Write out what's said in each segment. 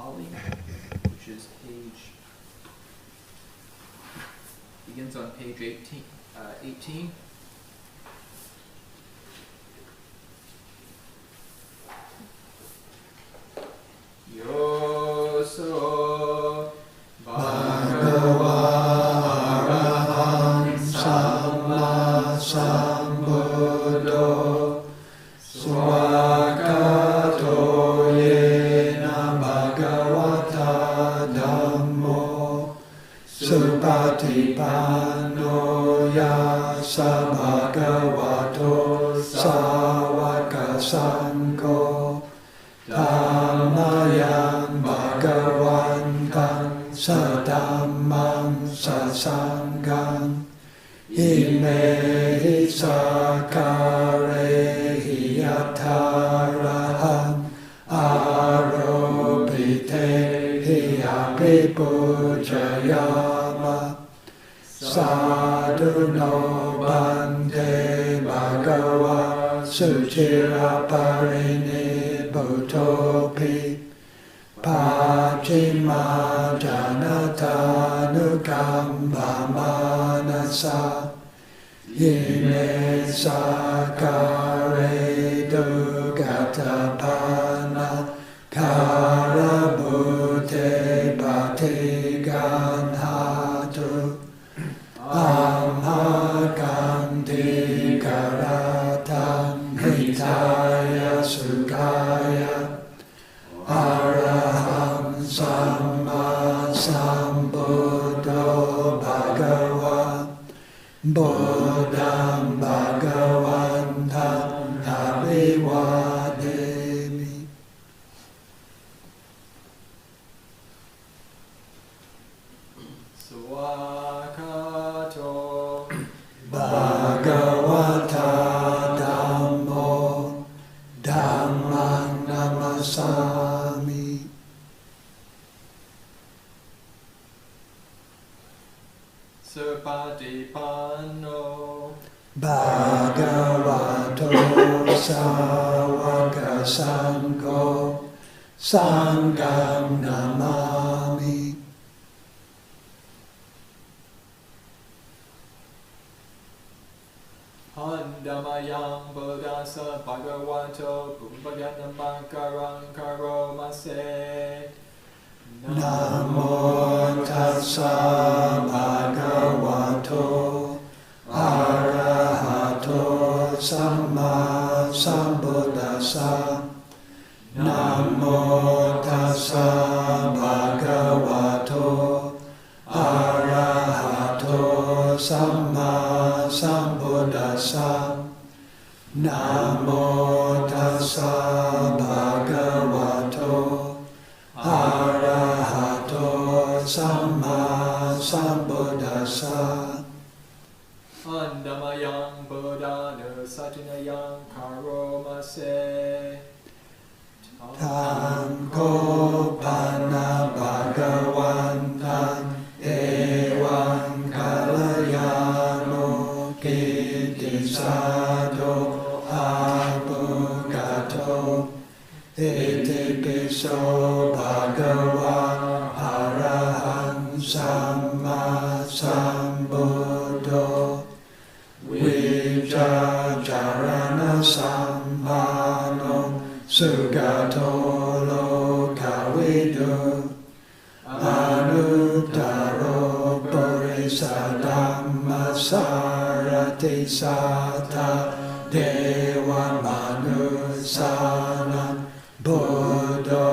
Pali, which is begins on page 18. Yoso Bhagava Arahant Samma Sambuddho Swakato Yena Bhagavata Dhammo Supatipanno Yasa Bhagavato Sāvaka Sangho Dhammayang Bhagavantam Sadhammang Sasangham Imehi Sakarehi Yataraham Arobitehi Abhipujayama Sadhuno Bande Bhagava Suchira Parini Bhutopi Pachima Janata Nukamba Manasa Yine Sakare Dugatapana Karabhute Patiganhatu Amhakanti Karatam Hitaya Sukaya Araham Samma Sambuddho Bhagava Buddham Bhagavantam Abhivademi. Swakato Bhagavata Dhammo Dhammang Namasami. Supatipanno Bhagavato Sāvaka Sangho Sangham Namami. Handamayang Bodhasa Bhagavato Pumbhaganam Bankarang Karomase Namo Tassa Bhagavato Arahato Samma Sambuddhassa Namo Tassa Bhagavato Arahato Samma Sambuddhassa Namo Tassa Bhagavato Arahato Samma Sambuddhassa. Andamayang Buddhana Satinayang Karomase Tanko Panna Bhagavantam Evam Kalayano Kitisado Abhugato Iti Piso Bhagava Arahant Samma Sambuddho Vijajarana Sambhano Sugato Lokavidu Anuttaro Purisadhamma Sarati Sata Deva Manusana Buddho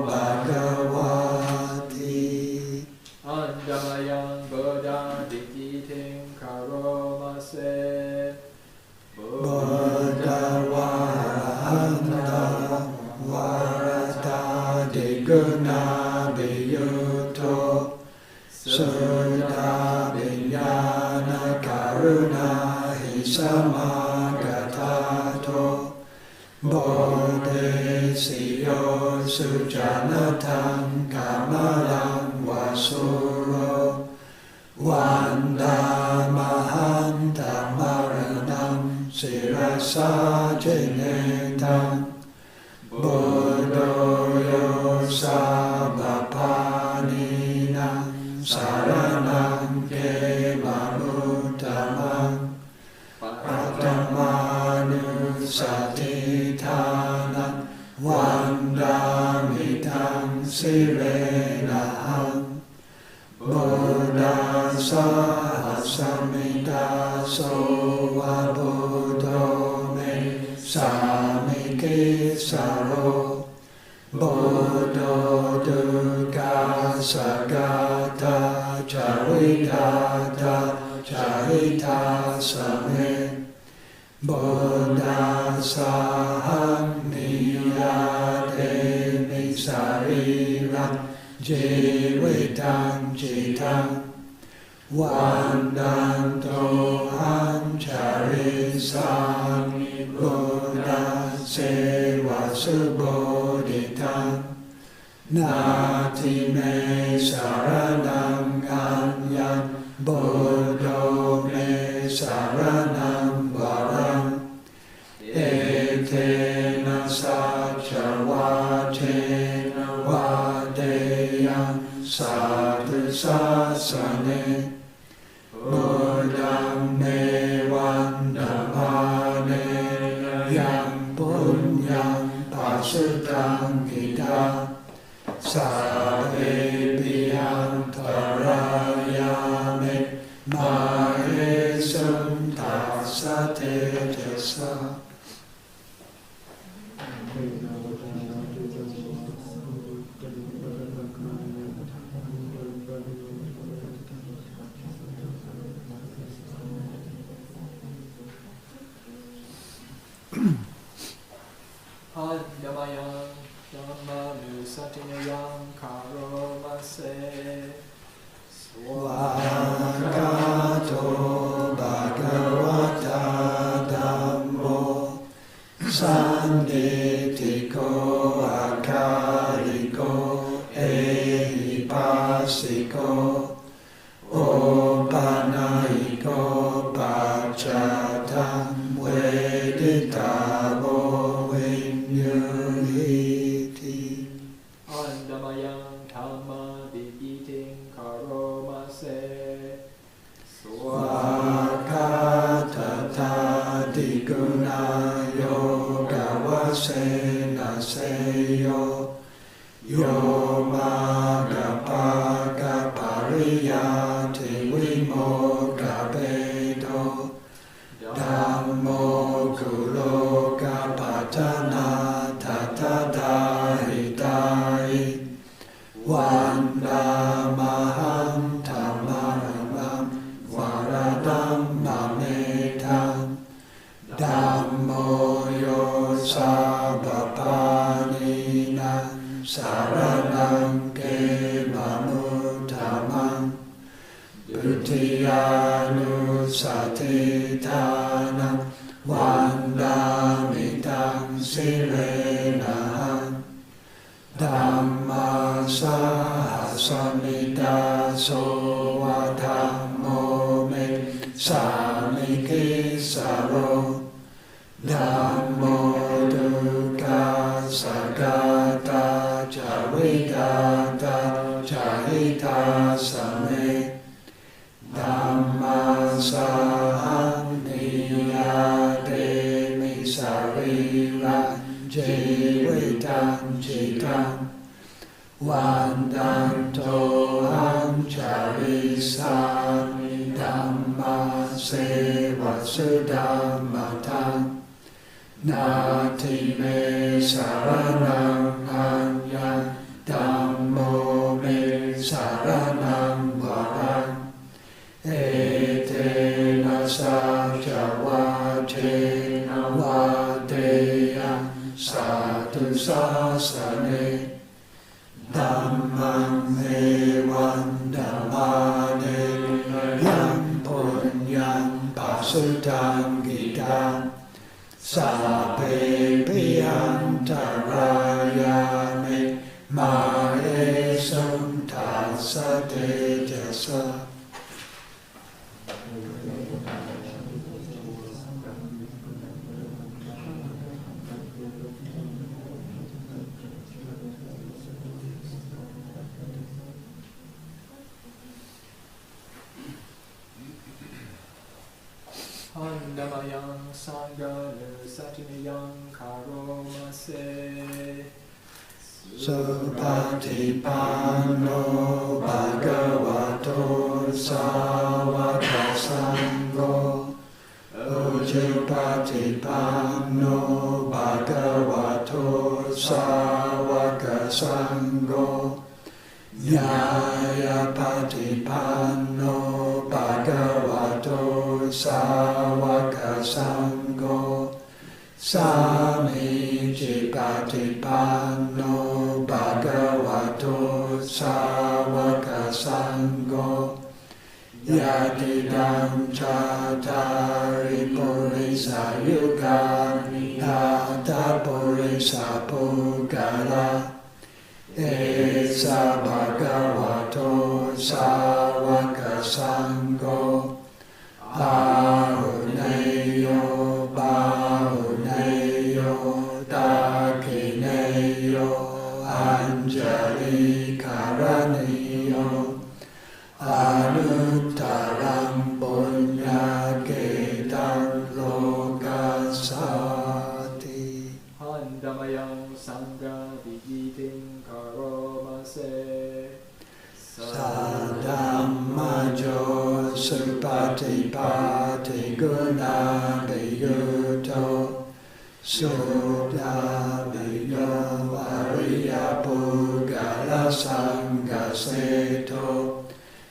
Bhagavati. Andamayang Buddha Dikitim Karomase Buddha Varahanda Varata Diguna Biyuto Sudha Vinyana Karuna Hisamagatato Bodhisiyo Sujanatam Kamalam Vasuro Vandamahanta Maranam Sirasa Jinetam Buddho สัพพานินังสารนังเกมานุตตมังปัตตมานุสติทานังวันดามิทังสิเรนะหังบุตตัสสะสัมมิตาโสวะบุตโตเมสามิกิสโรบุตโตตุกาสกาตาจาริตาตาจาริตาสเมบุตตัสสะหังนิยาเตมิสารีรังชีวิตังจิตังวันดันโตหังจาริสามิบุตตัสเสวะสุโบดิตังนาทิเมสารนังอัญญังบุตโตเมสารนังวรังเอเทนะสัจวะเทนะวะเตยังสัตตุสัสสะเนบุตังเมวันดัมมาเนยังปุญญังปัสสุตังกิตาสัพเพปิยังทรายามิมาเอสุนทัสสะเตจัสสะAdamayan Dhammanu Satinayam Karomase Swagato Bhagavata Dhammo Sanditiko Akariko Ehipasiko Opanaiko Pachatam Veditavo Andamayam Dhamma Vigiting Karomase Swakata Tadiguna Yoga Vasena Seyo Yomagapaga Pariyati Vimoga Bedo Dhammo Kuloka Patana Tatadahidai Vandamaham Tamaram Varadam Mametam Dhammo Yosabapanina Saranam Kemanutamam Bhutiyanu Satitanam Vandamitam Sirenaham Dhamma Sahasamita Sovathammo Me Samiki Saro Dhammo Dukkha Sagata Charitata Charita Same Dhamma Saham Niyate Misarira Jivitam Jitam Vandanto Ham Charisami Dhamma Seva Sudhammatam Nati Me Saranam Anyam Dhammo Me Saranam Varam Etena Sajavachena Vadeya Satu Sasane Dhammam Evan Dhammane Yam Punyam Pasutam Gitam Sape Piyam Tarayame Mae Sum Tassate Jasa Handamayang Sanganu Satinayang Karomase Supatipanno Bhagavato Sāvaka Sangho Ujjapatipanno Bhagavato Sāvaka Sangho Nyayapatipanno Bhagavato Sāvaka Sangho Samijjipatipanno Bhagavato Sāvaka Sangho Yadidam Chattari Purisa Yugani Nata Purisa Pugala Esa Bhagavato Sāvaka Sangho Ahuneyo Bahuneyo Dakineyo Anjali Karaniyo Anuttarang Punyaketam Lokasati Handamayang Sangha Vigiting Karomase Sadhammajo Supatipati Guna Viyuto Sudha Viyo Ariya Pugala Sangha Seto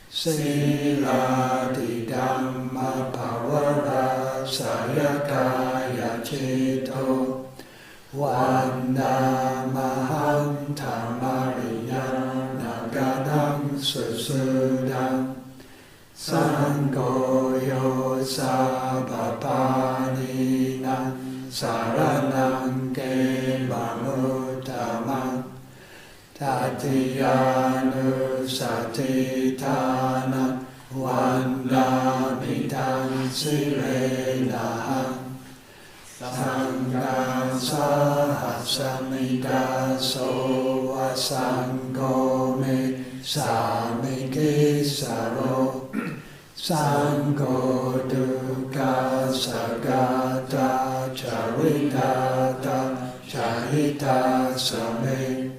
Sila di Dhamma Pavara Sayakaya Cito Wanda Mahanta Mariya Nagadam Susudam Sangoyo Sabapanina Saranang Kemamuttamang Tatiyanu Satitana Vandamitam Sirenaham Sangha Sahasamida Sovasangho Me Samikisaro Sangho Dukkha Sagata Charitata Chahita Same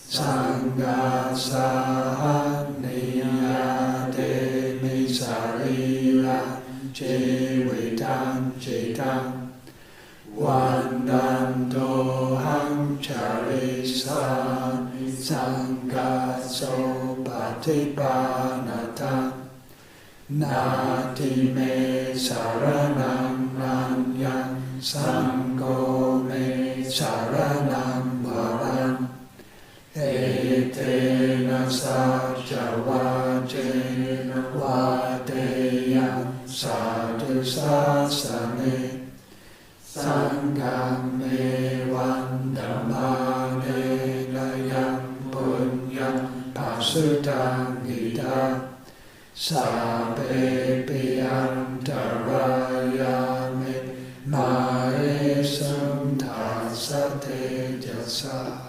Sangha Sahaniyate Misarira Jevitam Chitam Vandantoham Charisam Sangha Sopatipanatam Nati Me Saranam Nanyam Sangho Me Saranam Varam Etena Sajavajena Vadeyam Sadhu Sasane Sangham Me Vandamane Nayam Punyam Pasutang Gita Sabe Piyam Tarayame Maesam Tasate Jasa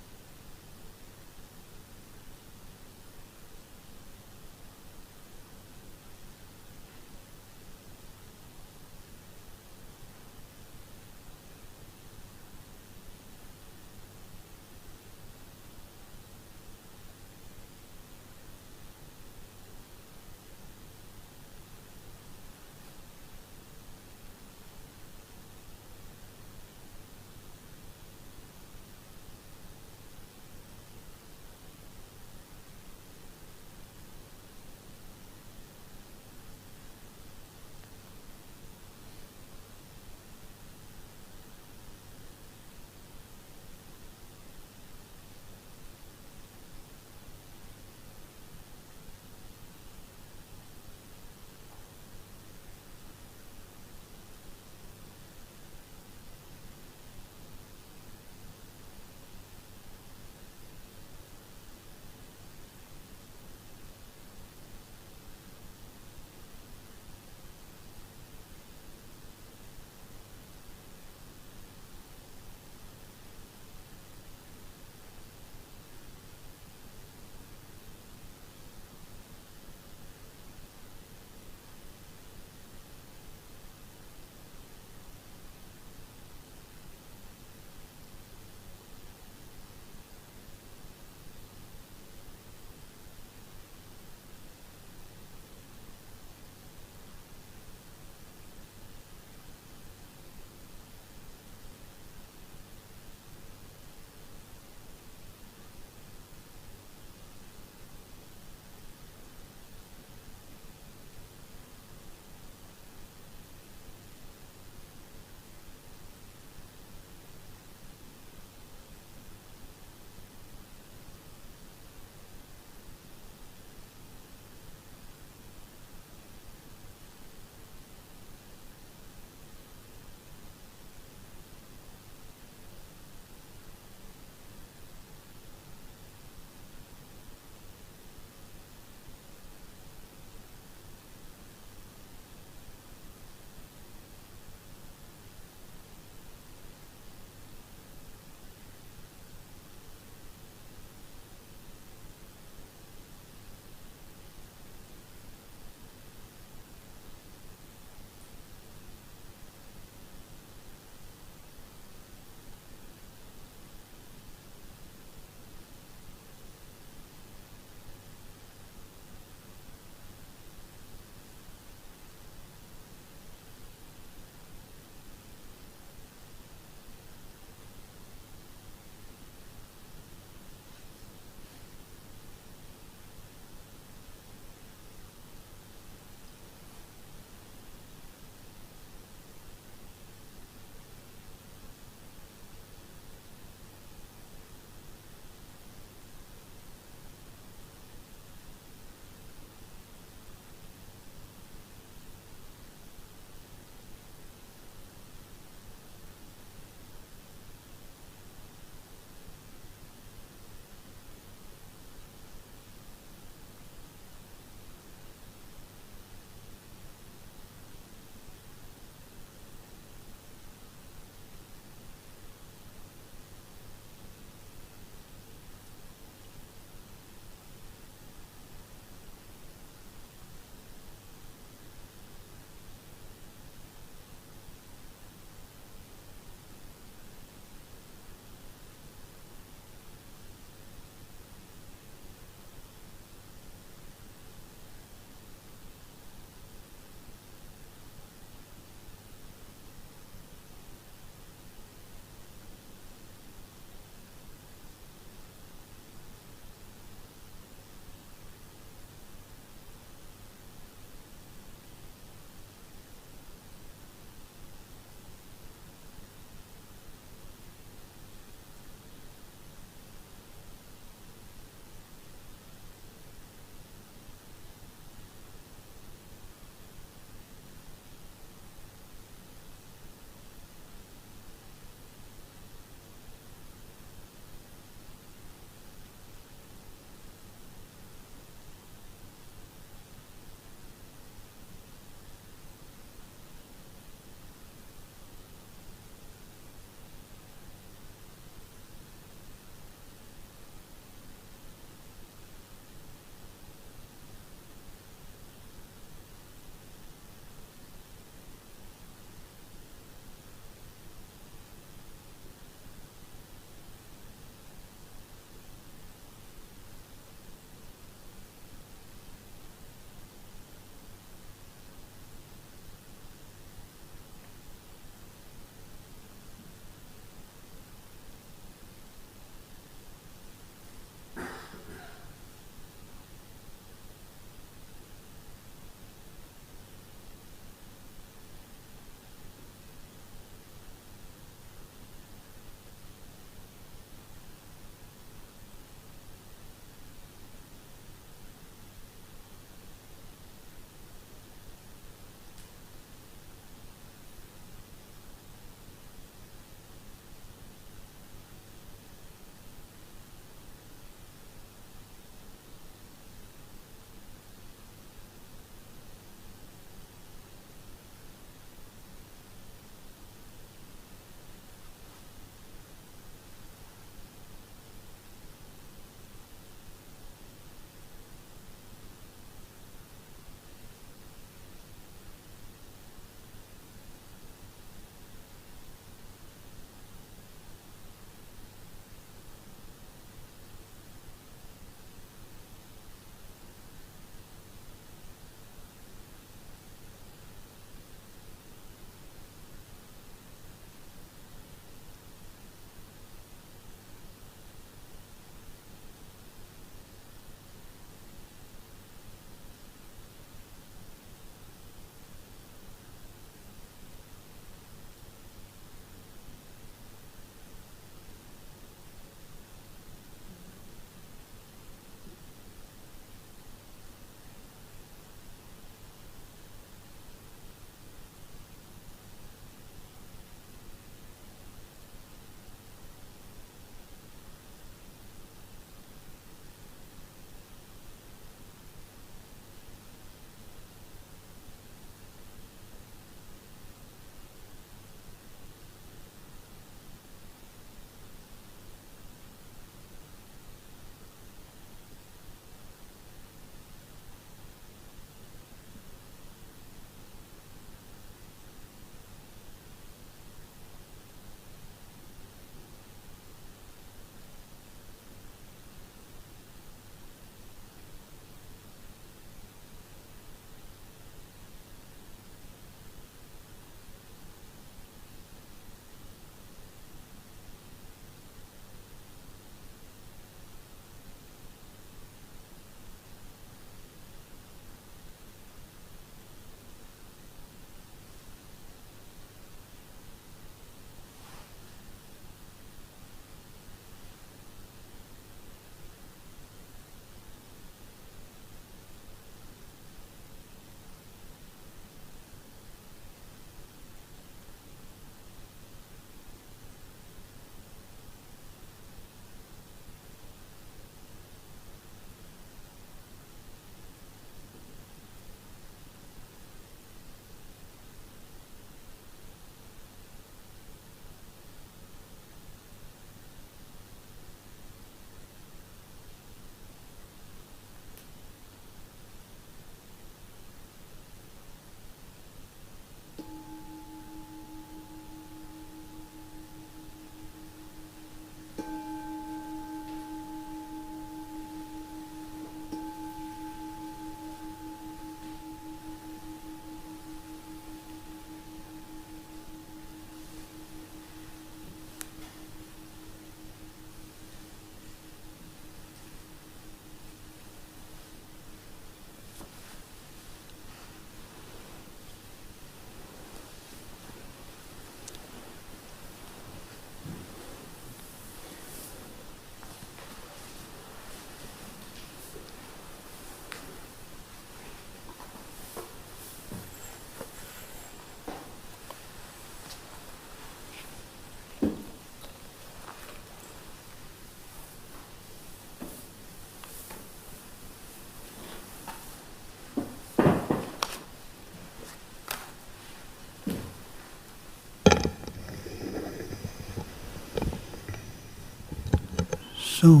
So,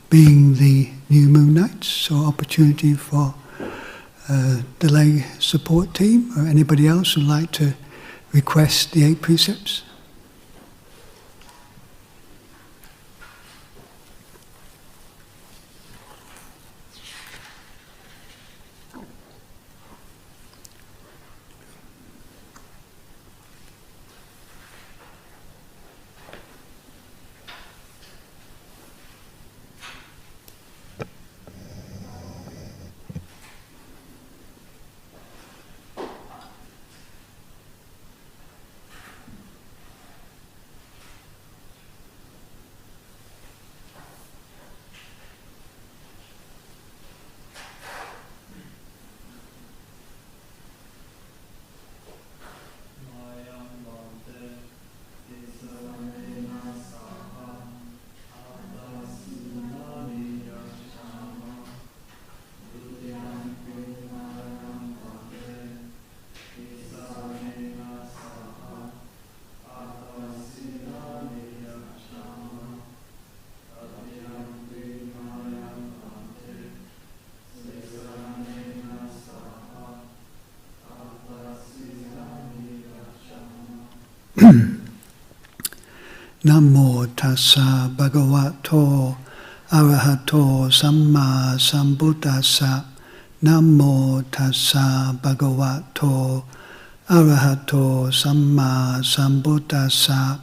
being the new moon nights, so opportunity for the lay support team or anybody else who'd like to request the 8 precepts. Namo tassa bhagavato arahato samma sambuddhassa. Namo tassa bhagavato arahato samma sambuddhassa.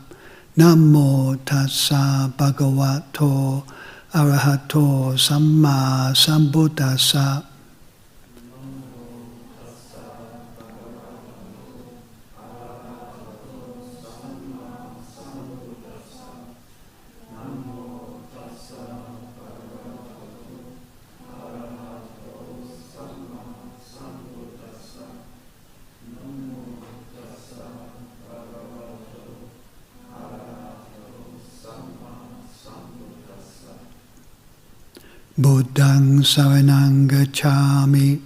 Namo tassa bhagavato arahato samma sambuddhassa. Buddhang saranang gacchami.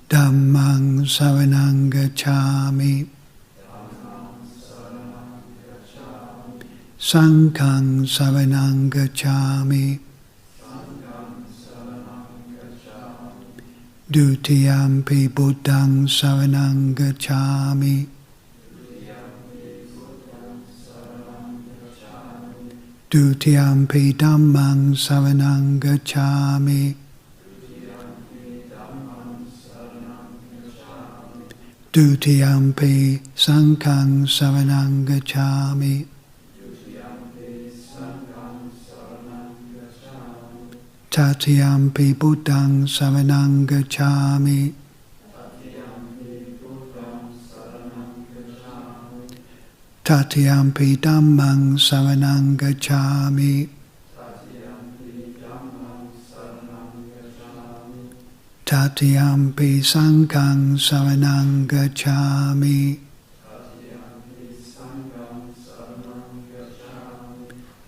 Dhammang saranang gacchami. Sanghang saranang gacchami. Dutiyampi buddhang saranang gacchami. Dutiyampi dhammang saranang gacchami. Dutiyampi sanghang saranang gacchami. Tatiyampi buddhang saranang gacchami. Tatiyampi dhammang saranang gacchami. Tatiyampi sanghang saranang gacchami.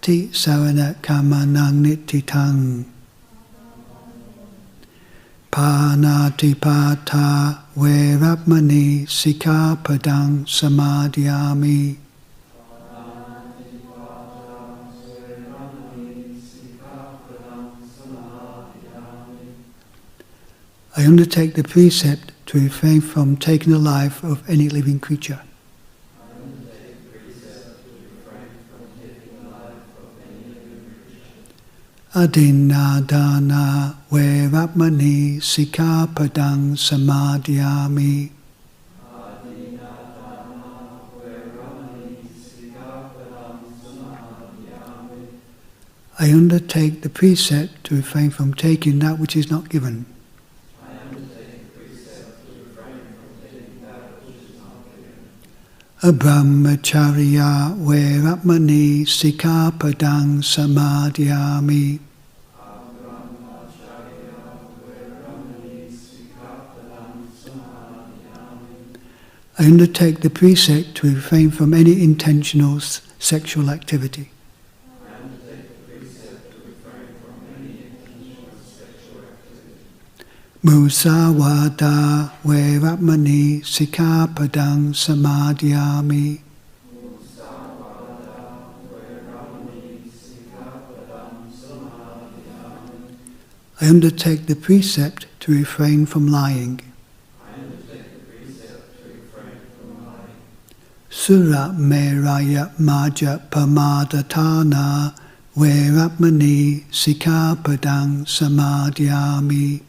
Ti saranat kamanang nittitang. Panatipata verapmani sikkhapadang samadhiyami. I undertake the precept to refrain from taking the life of any living creature. Adinadana verapmani sikkhapadang samadhiyami. I undertake the precept to refrain from taking that which is not given. Brahmacharya verapmani sikkhapadang samadhiyami. I undertake the precept to refrain from any intentional sexual activity. Musawada verapmani sikkhapadang samadhiyami. I undertake the precept to refrain from lying. Sura meraya maja pamadatana veramani sikkhapadang samadhyami.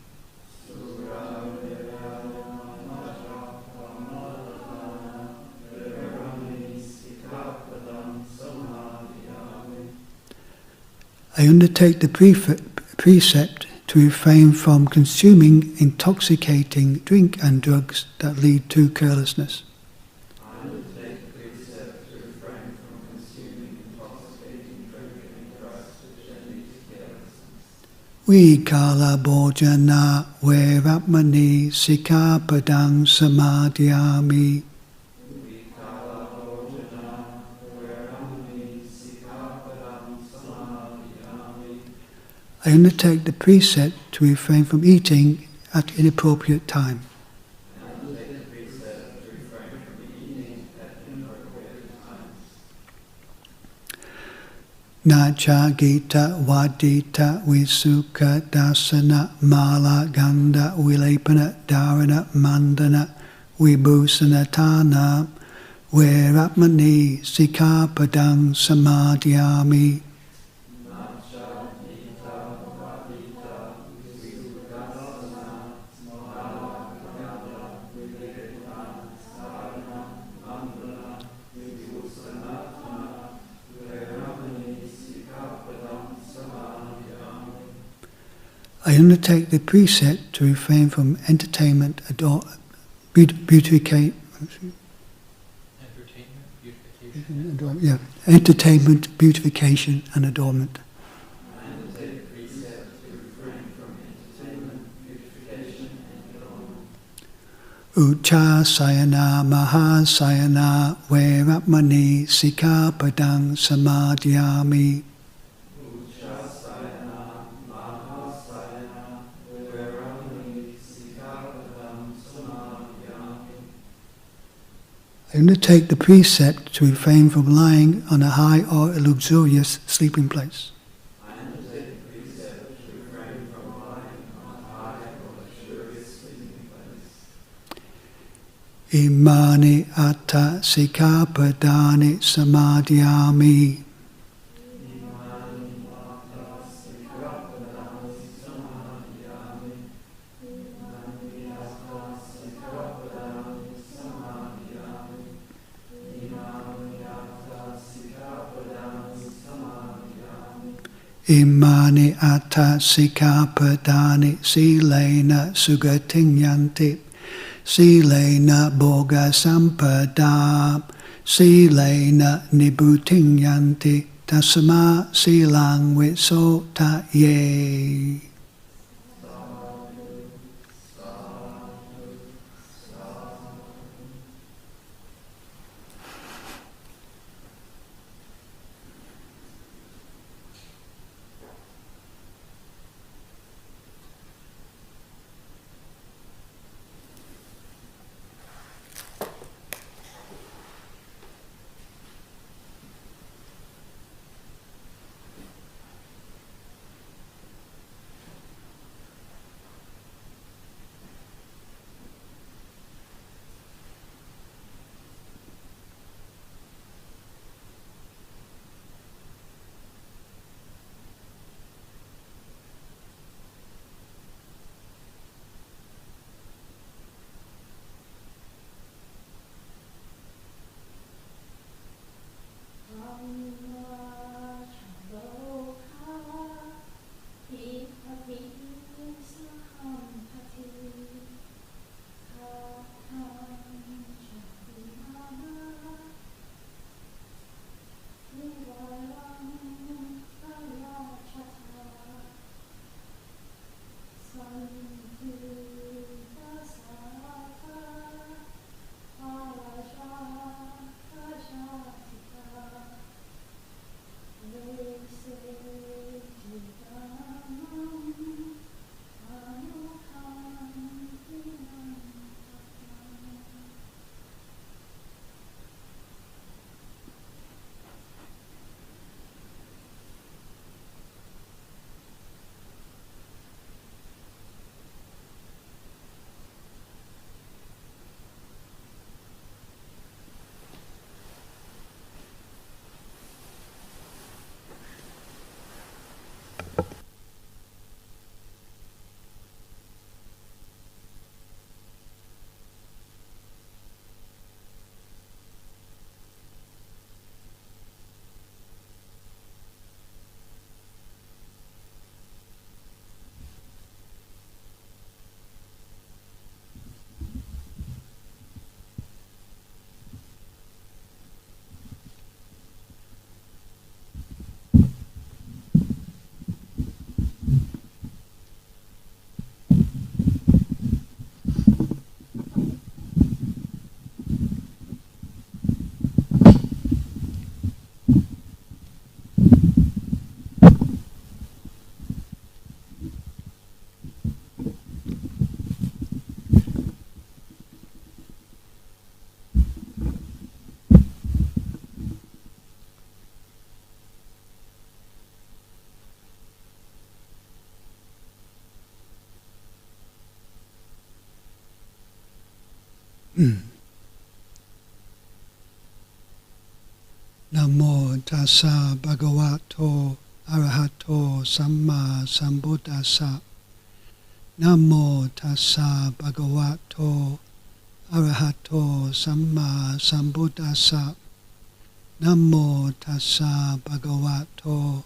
I undertake the precept to refrain from consuming intoxicating drink and drugs that lead to carelessness. I undertake the precept to refrain from consuming intoxicating drink and drugs that lead to carelessness. Vikala bhojana veramani sikkhapadang samadhyami. I undertake the precept to refrain from eating at inappropriate time. Nacha gita vadita visukha dasana mala ganda vilepana dharana mandana vibhusana tana veramani sikkhapadang samadhyami. I undertake the precept to refrain from entertainment, beautification, entertainment, beautification, and adornment. I undertake the precept to refrain from entertainment, beautification, and adornment. Uchasayana mahasayana veramani sikkhapadang samadhyami. I undertake the precept to refrain from lying on a high or a luxurious sleeping place. I undertake the precept to refrain from lying on a high or luxurious sleeping place. Imani atta sikkhapadani samadhyami. Imani atta sikkhapadani silena sugating yanti silena bhoga sampada silena nibbutiং yanti tasma silang visota ye. Namo tassa bhagavato arahato samma sambuddhassa. Namo tassa bhagavato arahato samma sambuddhassa. Namo tassa bhagavato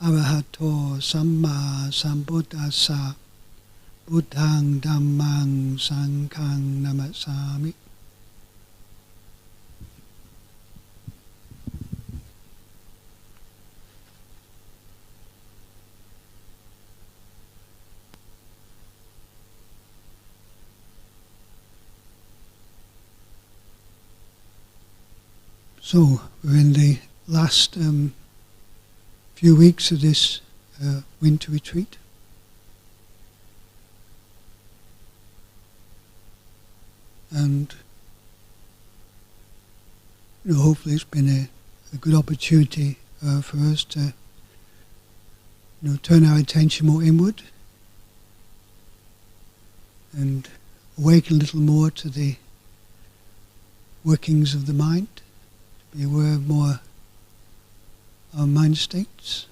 arahato samma sambuddhassa. Buddhang dhammang sanghang namasami. So we're in the last few weeks of this winter retreat. And hopefully it's been a good opportunity for us to turn our attention more inward and awaken a little more to the workings of the mind. Be aware of more our mind states,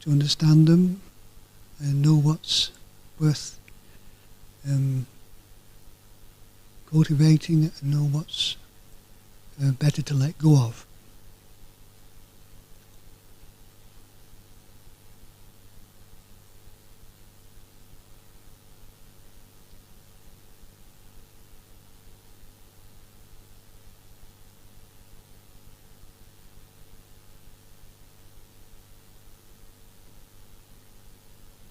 to understand them and know what's worth cultivating and know what's better to let go of.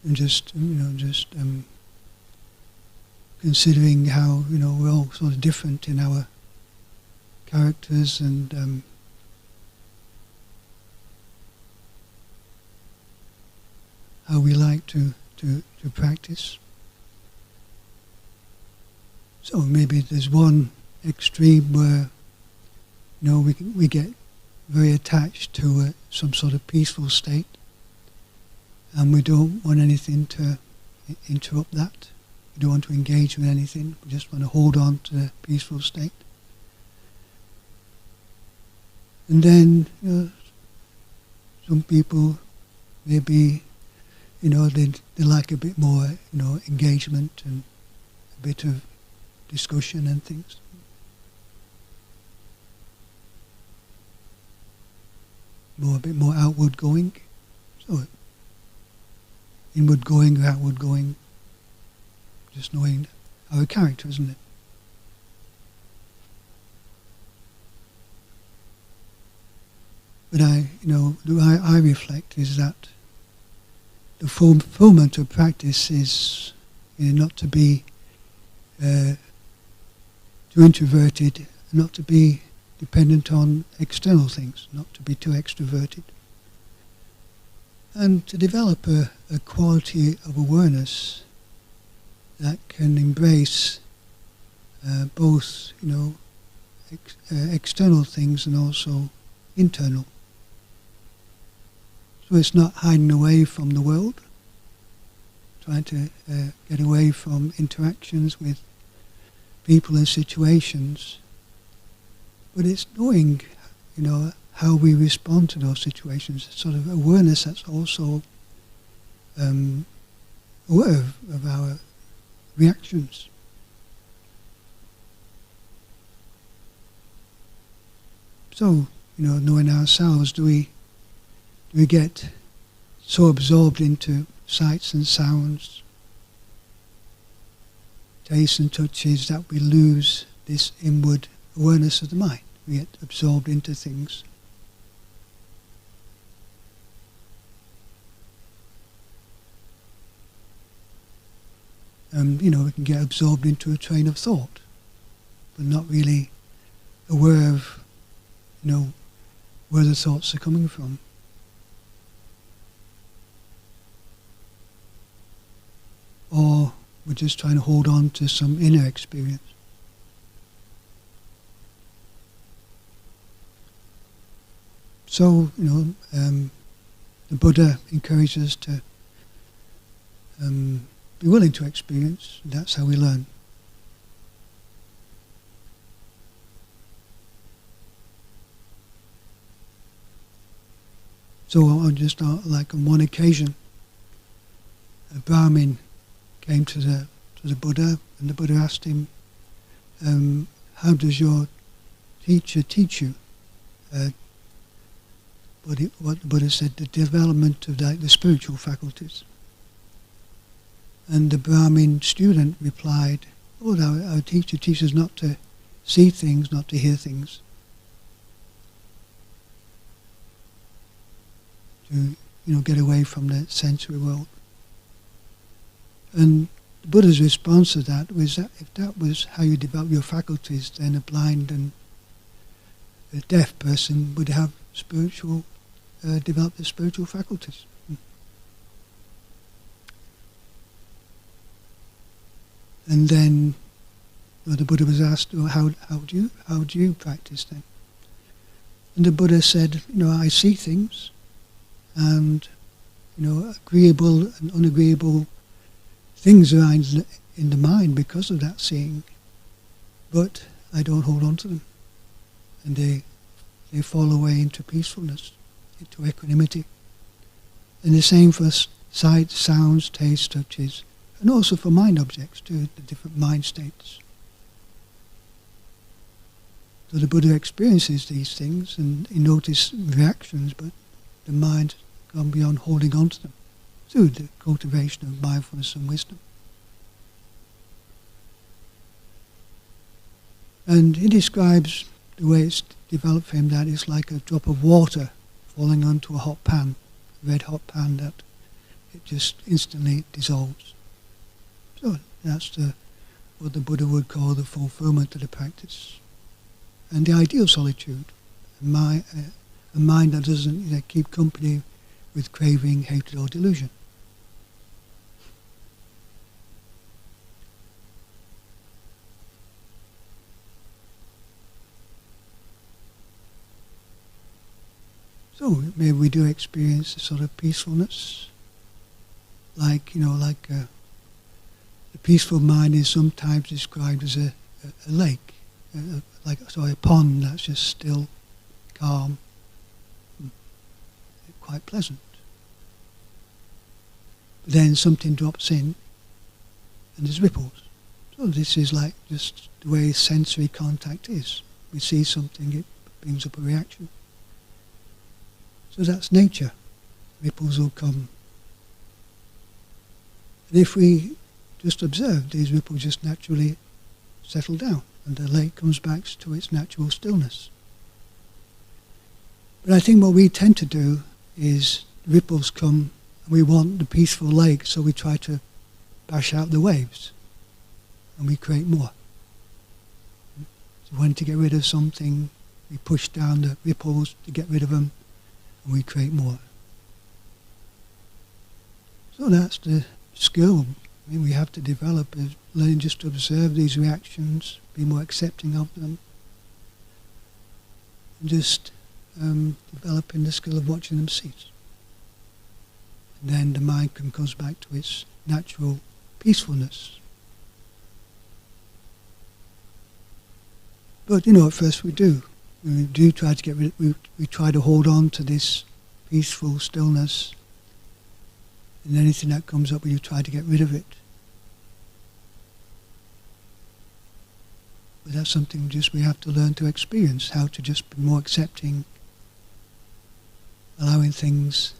And just considering how we're all sort of different in our characters and how we like to practice. So maybe there's one extreme where we get very attached to some sort of peaceful state. And we don't want anything to interrupt that. We don't want to engage with anything. We just want to hold on to the peaceful state. And then, some people maybe, they like a bit more, engagement and a bit of discussion and things. A bit more outward going. So, inward going or outward going, just knowing our character, isn't it? But the way I reflect is that the fulfillment of practice is not to be too introverted, not to be dependent on external things, not to be too extroverted. And to develop a quality of awareness that can embrace both, external things and also internal. So it's not hiding away from the world, trying to get away from interactions with people and situations, but it's knowing, how we respond to those situations, sort of awareness that's also aware of our reactions. So, knowing ourselves, do we get so absorbed into sights and sounds, tastes and touches that we lose this inward awareness of the mind? We get absorbed into things. We can get absorbed into a train of thought, but not really aware of, where the thoughts are coming from. Or we're just trying to hold on to some inner experience. So, the Buddha encourages us to be willing to experience. That's how we learn. So on just like on one occasion, a Brahmin came to the Buddha, and the Buddha asked him, "How does your teacher teach you?" What the Buddha said, the development of the spiritual faculties. And the Brahmin student replied, "Oh, our teacher teaches not to see things, not to hear things, to get away from the sensory world." And the Buddha's response to that was that if that was how you develop your faculties, then a blind and a deaf person would have develop their spiritual faculties. And then the Buddha was asked, well, how do you practice then? And the Buddha said, I see things, and agreeable and unagreeable things arise in the mind because of that seeing, but I don't hold on to them, and they fall away into peacefulness, into equanimity. And the same for sight, sounds, taste, touches, and also for mind objects too, the different mind states. So the Buddha experiences these things and he notices reactions, but the mind gone beyond holding on to them through the cultivation of mindfulness and wisdom. And he describes the way it's developed for him that it's like a drop of water falling onto a hot pan, a red hot pan, that it just instantly dissolves. So that's what the Buddha would call the fulfillment of the practice. And the ideal solitude, a mind that doesn't keep company with craving, hatred or delusion. So maybe we do experience a sort of peacefulness, the peaceful mind is sometimes described as a lake, a pond that's just still, calm, quite pleasant. But then something drops in, and there's ripples. So this is like just the way sensory contact is. We see something, it brings up a reaction. So that's nature. Ripples will come. And if we just observe, these ripples just naturally settle down, and the lake comes back to its natural stillness. But I think what we tend to do is ripples come, and we want the peaceful lake, so we try to bash out the waves, and we create more. So when to get rid of something, we push down the ripples to get rid of them, and we create more. So that's the skill we have to develop, is learning just to observe these reactions, be more accepting of them, and just developing the skill of watching them cease. And then the mind comes back to its natural peacefulness. But at first we do try to get rid of, we try to hold on to this peaceful stillness, and anything that comes up, we try to get rid of it. But that's something just we have to learn to experience, how to just be more accepting, allowing things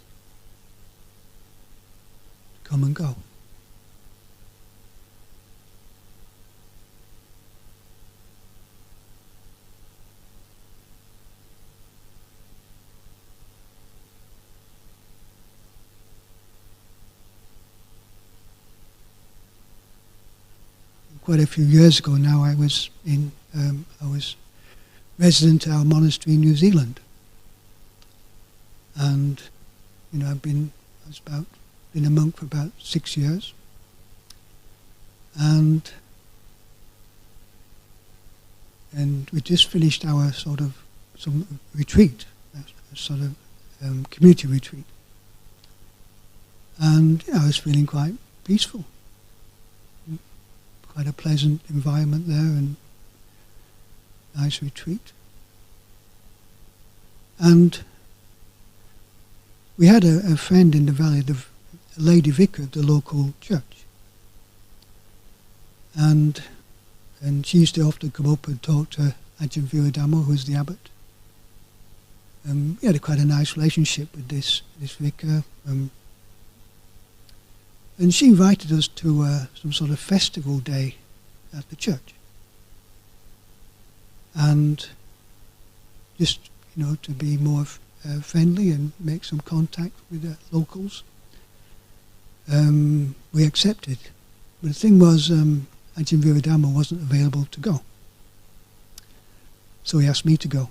to come and go. Quite a few years ago now, I was resident at our monastery in New Zealand, and I've been a monk for about 6 years, and we just finished our some retreat, a community retreat, and I was feeling quite peaceful. quite a pleasant environment there and nice retreat. And we had a friend in the valley, the lady vicar of the local church. And she used to often come up and talk to Ajahn Viradhammo, who was the abbot. We had quite a nice relationship with this vicar. And she invited us to some sort of festival day at the church. And just, to be more friendly and make some contact with the locals. We accepted. But the thing was, Ajahn Viradhammo wasn't available to go. So he asked me to go.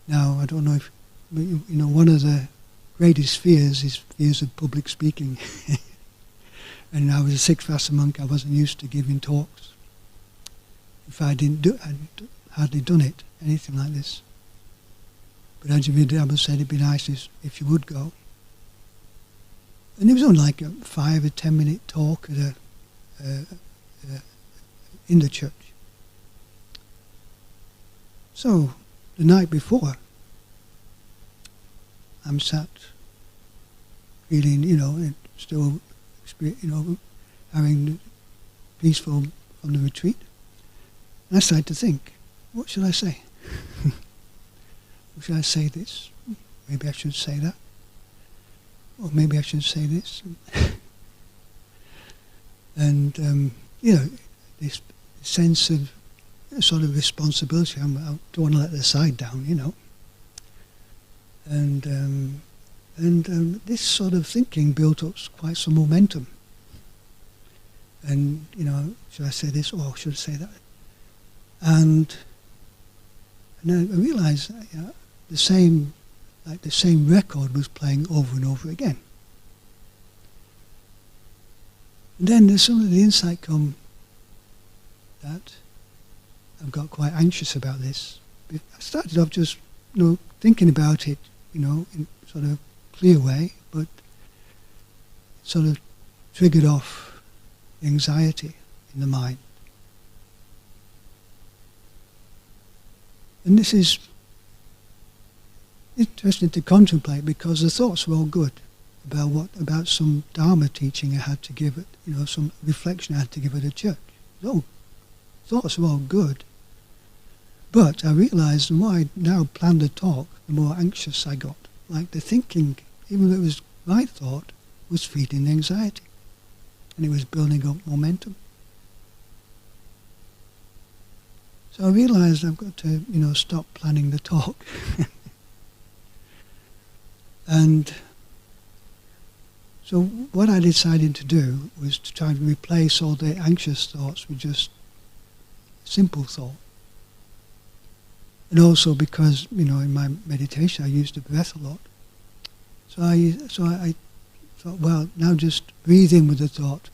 Now, I don't know if, one of the greatest fears is fears of public speaking. And I was a sixth Vassa monk, I wasn't used to giving talks. If I'd hardly done it, anything like this. But Ajahn Viradhammo said it'd be nice if you would go. And it was only like a 5 or 10 minute talk at in the church. So, the night before, I'm sat feeling, still, having peaceful from the retreat. And I started to think, what should I say? Should I say this? Maybe I should say that. Or maybe I should say this. And, this sense of sort of responsibility. I don't want to let the side down, And this sort of thinking built up quite some momentum. And, should I say this or should I say that? And I realised the same record was playing over and over again. And then there's some of the insight come that I've got quite anxious about this. I started off just, thinking about it, in sort of clear way, but it sort of triggered off the anxiety in the mind. And this is interesting to contemplate because the thoughts were all good about some Dharma teaching I had to give it, some reflection I had to give at a church. Thoughts were all good. But I realised the more I now planned the talk, the more anxious I got. Like the thinking, even though it was my thought, was feeding the anxiety. And it was building up momentum. So I realised I've got to, stop planning the talk. And so what I decided to do was to try and replace all the anxious thoughts with just simple thought. And also because, in my meditation I used the breath a lot. So I thought, well, now just breathe in with the thought,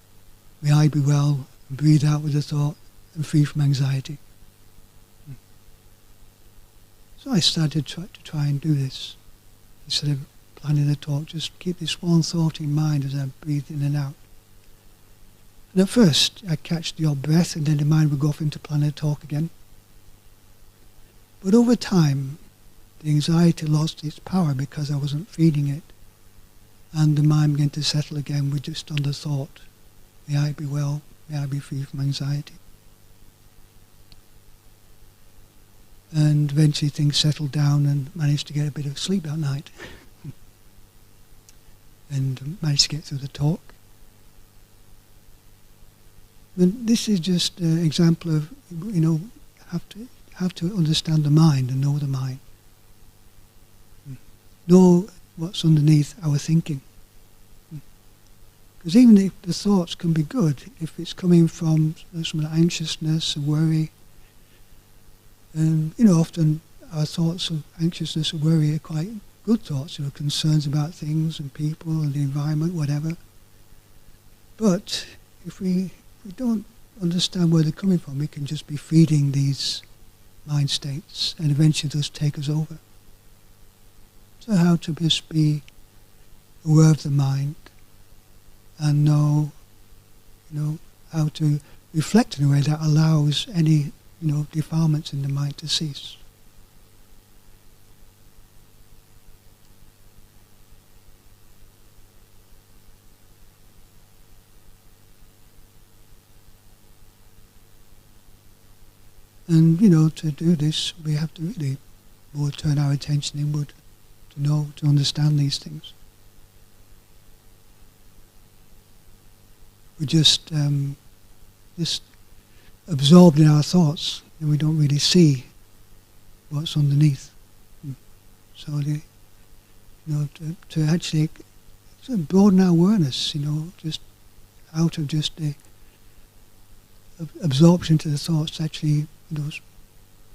may I be well, and breathe out with the thought, and free from anxiety. So I started to try and do this. Instead of planning the talk, just keep this one thought in mind as I breathe in and out. And at first, I'd catch the odd breath, and then the mind would go off into planning the talk again. But over time, the anxiety lost its power because I wasn't feeding it. And the mind began to settle again with just on the thought, may I be well, may I be free from anxiety. And eventually things settled down and managed to get a bit of sleep that night. And managed to get through the talk. But this is just an example of, have to understand the mind and know the mind. Know what's underneath our thinking. Because even if the thoughts can be good, if it's coming from some anxiousness and worry, and often our thoughts of anxiousness and worry are quite good thoughts, concerns about things and people and the environment, whatever. But if we don't understand where they're coming from, we can just be feeding these mind states and eventually those take us over. So how to just be aware of the mind and know how to reflect in a way that allows any, defilements in the mind to cease. And, to do this, we have to really more turn our attention inward to understand these things. We're just absorbed in our thoughts, and we don't really see what's underneath. So, to actually broaden our awareness, just out of just the absorption to the thoughts, actually,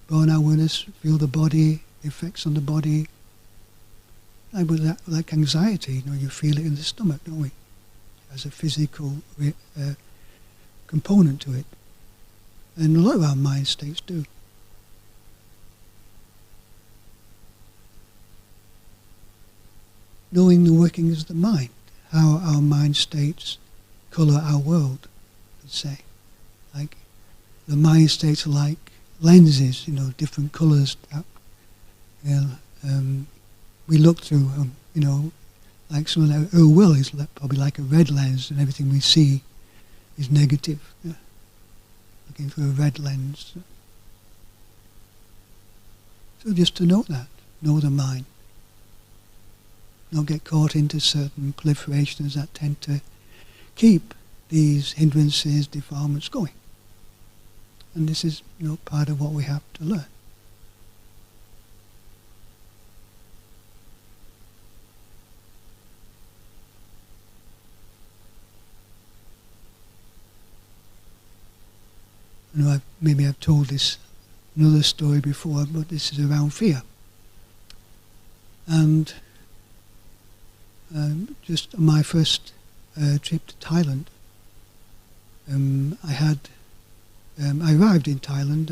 broaden our awareness, feel the body, the effects on the body. Like anxiety, you feel it in the stomach, don't we? As a physical component to it. And a lot of our mind states do. Knowing the workings of the mind, how our mind states colour our world, let's say. Like the mind states are like lenses, different colours that we look through, like someone like our will is probably like a red lens, and everything we see is negative. Looking through a red lens. So just to know that, know the mind. Not get caught into certain proliferations that tend to keep these hindrances, defilements going. And this is, part of what we have to learn. Maybe I've told this another story before, but this is around fear. And just on my first trip to Thailand, I arrived in Thailand,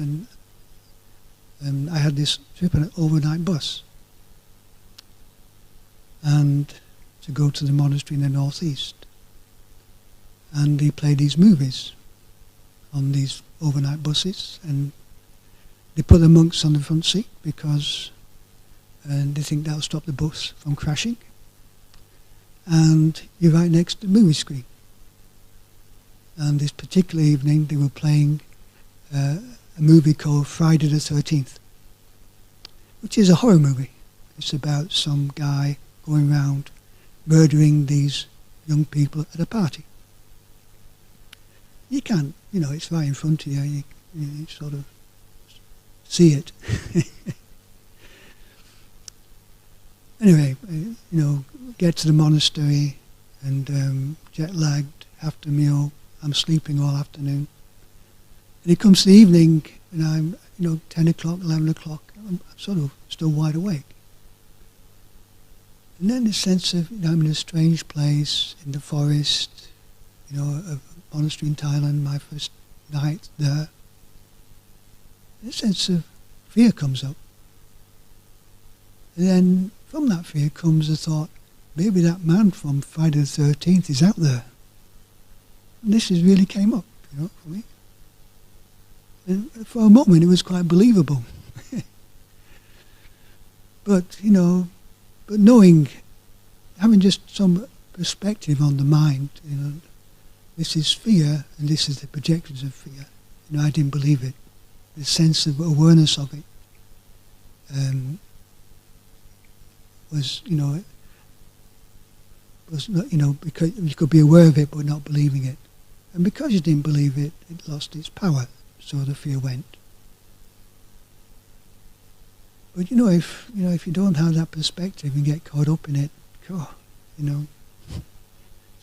and I had this trip on an overnight bus, and to go to the monastery in the northeast. And they play these movies on these overnight buses, and they put the monks on the front seat because they think that'll stop the bus from crashing. And you're right next to the movie screen. And this particular evening they were playing a movie called Friday the 13th, which is a horror movie. It's about some guy going around murdering these young people at a party. You can't, it's right in front of you, you sort of see it. Anyway, get to the monastery, and jet-lagged after meal, I'm sleeping all afternoon. And it comes to the evening, and I'm, 10 o'clock, 11 o'clock, I'm sort of still wide awake. And then the sense of, I'm in a strange place, in the forest, a monastery in Thailand, my first night there. A sense of fear comes up. And then from that fear comes the thought, maybe that man from Friday the 13th is out there. And this really came up, for me. And for a moment it was quite believable. But knowing, having just some perspective on the mind, this is fear, and this is the projections of fear. I didn't believe it. The sense of awareness of it was not, because you could be aware of it but not believing it. And because you didn't believe it, it lost its power, so the fear went. But if you don't have that perspective and get caught up in it, some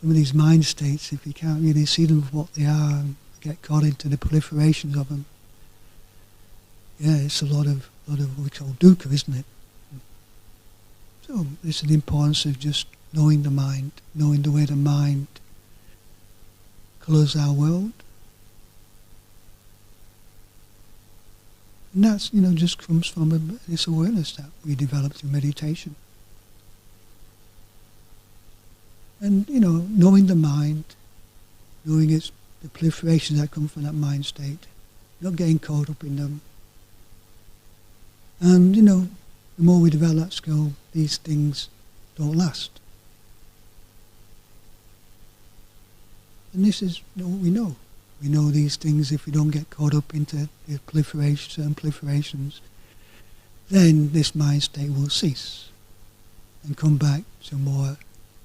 of these mind states, if you can't really see them for what they are and get caught into the proliferations of them, it's a lot of what we call dukkha, isn't it? So this is the importance of just knowing the mind, knowing the way the mind colours our world. And that's, just comes from this awareness that we develop through meditation. And, knowing the mind, knowing its the proliferations that come from that mind state, not getting caught up in them. And, the more we develop that skill, these things don't last. And this is what we know. We know these things, if we don't get caught up into the certain proliferations, then this mind state will cease and come back to more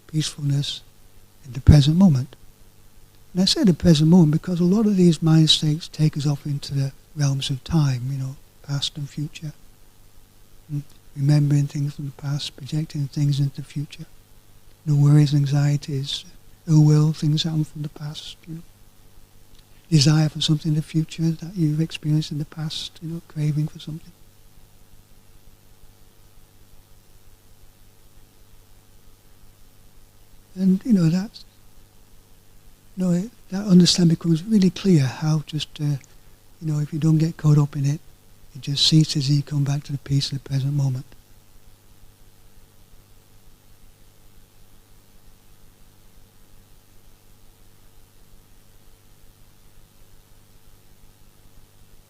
peacefulness in the present moment. And I say the present moment because a lot of these mind states take us off into the realms of time, past and future. And remembering things from the past, projecting things into the future. No worries, anxieties, ill will, things happen from the past. Desire for something in the future that you've experienced in the past, craving for something. And that understanding becomes really clear how just if you don't get caught up in it, it just ceases and you come back to the peace of the present moment.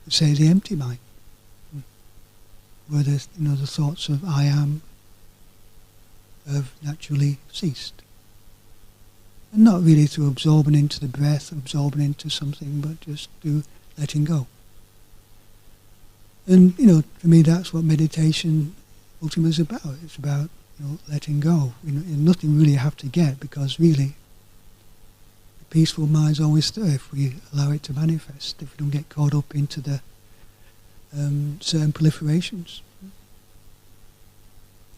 Say the empty mind, where the thoughts of I am have naturally ceased. And not really through absorbing into the breath, absorbing into something, but just through letting go. And, for me that's what meditation ultimately is about. It's about, letting go. Nothing really you have to get, because really the peaceful mind is always there if we allow it to manifest, if we don't get caught up into the certain proliferations.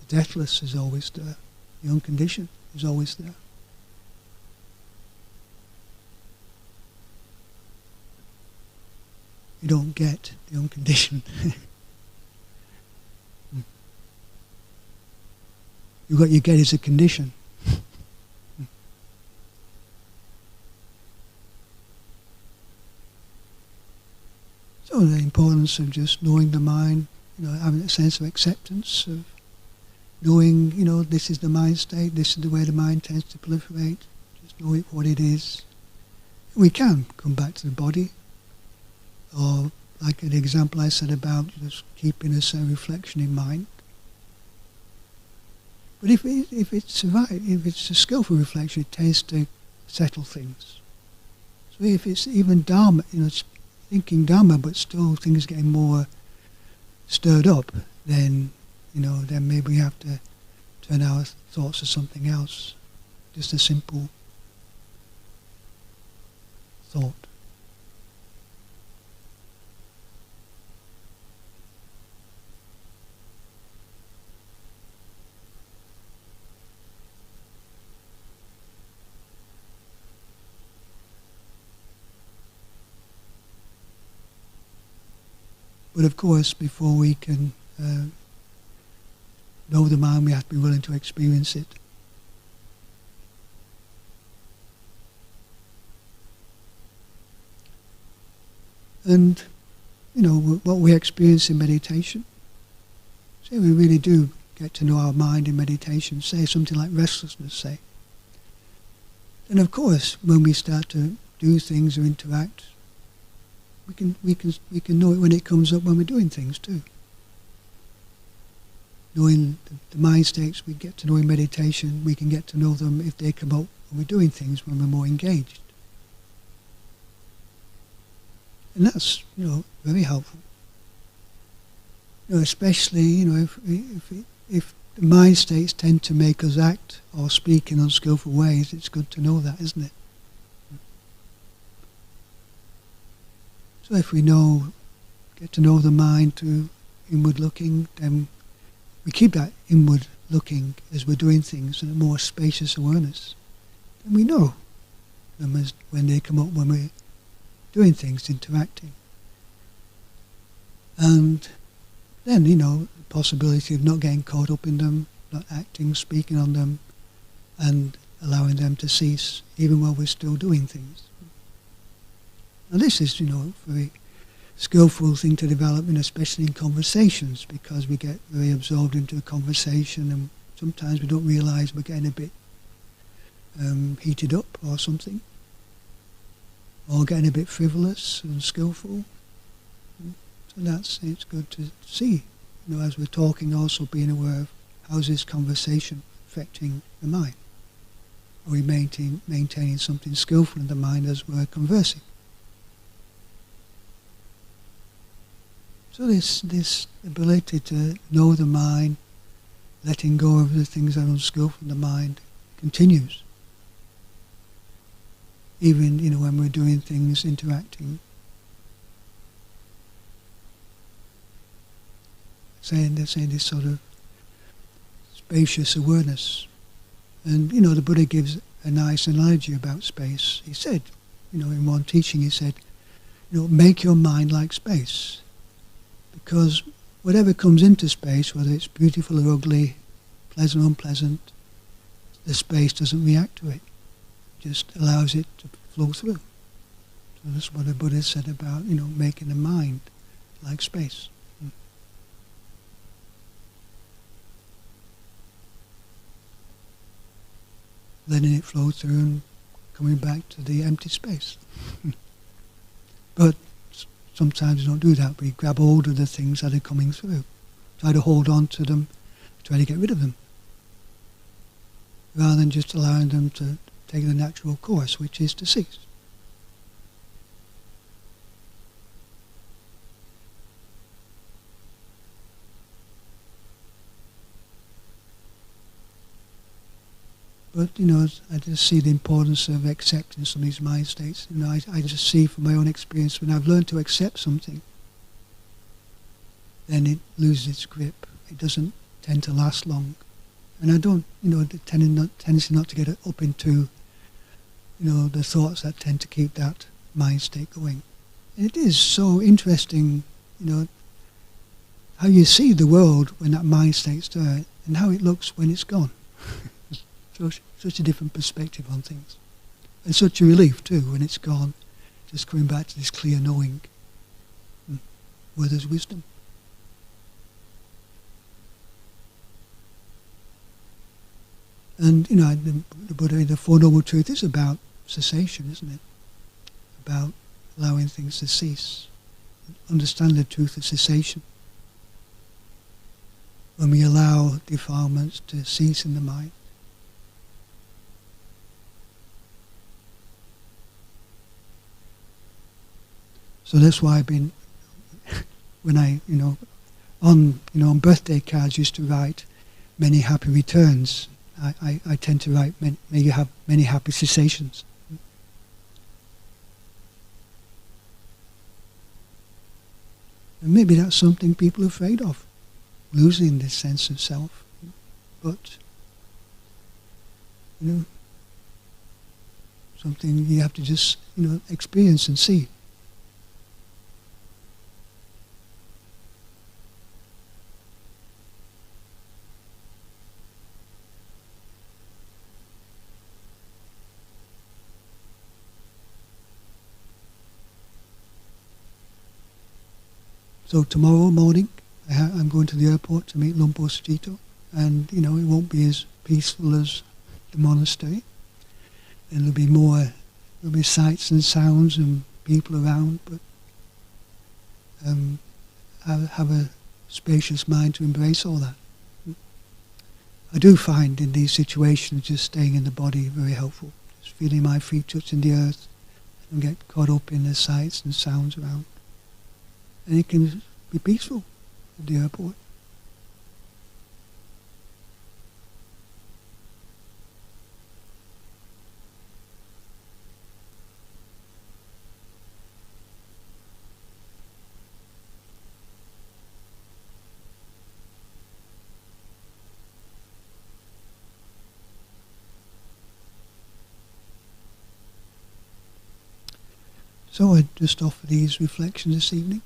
The deathless is always there. The unconditioned is always there. You don't get the unconditioned. What you get is a condition. So the importance of just knowing the mind, having a sense of acceptance, of knowing, this is the mind state, this is the way the mind tends to proliferate, just know it what it is. We can come back to the body, or like the example I said about just keeping a certain reflection in mind. But if it's a skillful reflection, it tends to settle things. So if it's even Dharma, it's thinking Dharma, but still things getting more stirred up, then maybe we have to turn our thoughts to something else. Just a simple thought. But of course, before we can know the mind, we have to be willing to experience it. And, what we experience in meditation, say we really do get to know our mind in meditation, say something like restlessness, say. And of course, when we start to do things or interact, we can know it when it comes up when we're doing things too. Knowing the mind states we get to know in meditation, we can get to know them if they come up when we're doing things, when we're more engaged. And that's, very helpful. Especially, if the mind states tend to make us act or speak in unskillful ways, it's good to know that, isn't it? So if we get to know the mind through inward looking, then we keep that inward looking as we're doing things in a more spacious awareness. Then we know them as when they come up when we're doing things, interacting. And then, the possibility of not getting caught up in them, not acting, speaking on them, and allowing them to cease, even while we're still doing things. Now this is, a very skillful thing to develop, especially in conversations, because we get very absorbed into a conversation and sometimes we don't realise we're getting a bit heated up or something. or getting a bit frivolous and skillful. So it's good to see, as we're talking, also being aware of how's this conversation affecting the mind. Are we maintaining something skillful in the mind as we're conversing? So this ability to know the mind, letting go of the things that are unskillful in the mind, continues. Even when we're doing things, interacting. They're saying this sort of spacious awareness. And the Buddha gives a nice analogy about space. He said, in one teaching he said, make your mind like space. Because whatever comes into space, whether it's beautiful or ugly, pleasant or unpleasant, the space doesn't react to it. Just allows it to flow through. So that's what the Buddha said about, making the mind like space. Letting it flow through and coming back to the empty space. But sometimes we don't do that. We grab hold of the things that are coming through. Try to hold on to them, try to get rid of them. Rather than just allowing them to take the natural course, which is to cease. But, I just see the importance of accepting some of these mind states. I just see from my own experience, when I've learned to accept something, then it loses its grip. It doesn't tend to last long. And I don't, the tendency not to get up into, the thoughts that tend to keep that mind state going. And it is so interesting, how you see the world when that mind state's there, and how it looks when it's gone. Such a different perspective on things. And such a relief too, when it's gone, just coming back to this clear knowing where there's wisdom. And, the Buddha, the Four Noble Truths is about cessation, isn't it? About allowing things to cease. Understand the truth of cessation. When we allow defilements to cease in the mind. So that's why I've been, when I, on birthday cards used to write many happy returns. I tend to write, may you have many happy cessations. And maybe that's something people are afraid of, losing this sense of self. But, something you have to just, experience and see. So tomorrow morning, I'm going to the airport to meet Lumpur Sujito, and it won't be as peaceful as the monastery. And there'll be sights and sounds and people around, but I have a spacious mind to embrace all that. I do find in these situations just staying in the body very helpful, just feeling my feet touching the earth and get caught up in the sights and sounds around. And it can be peaceful at the airport. So I just offer these reflections this evening.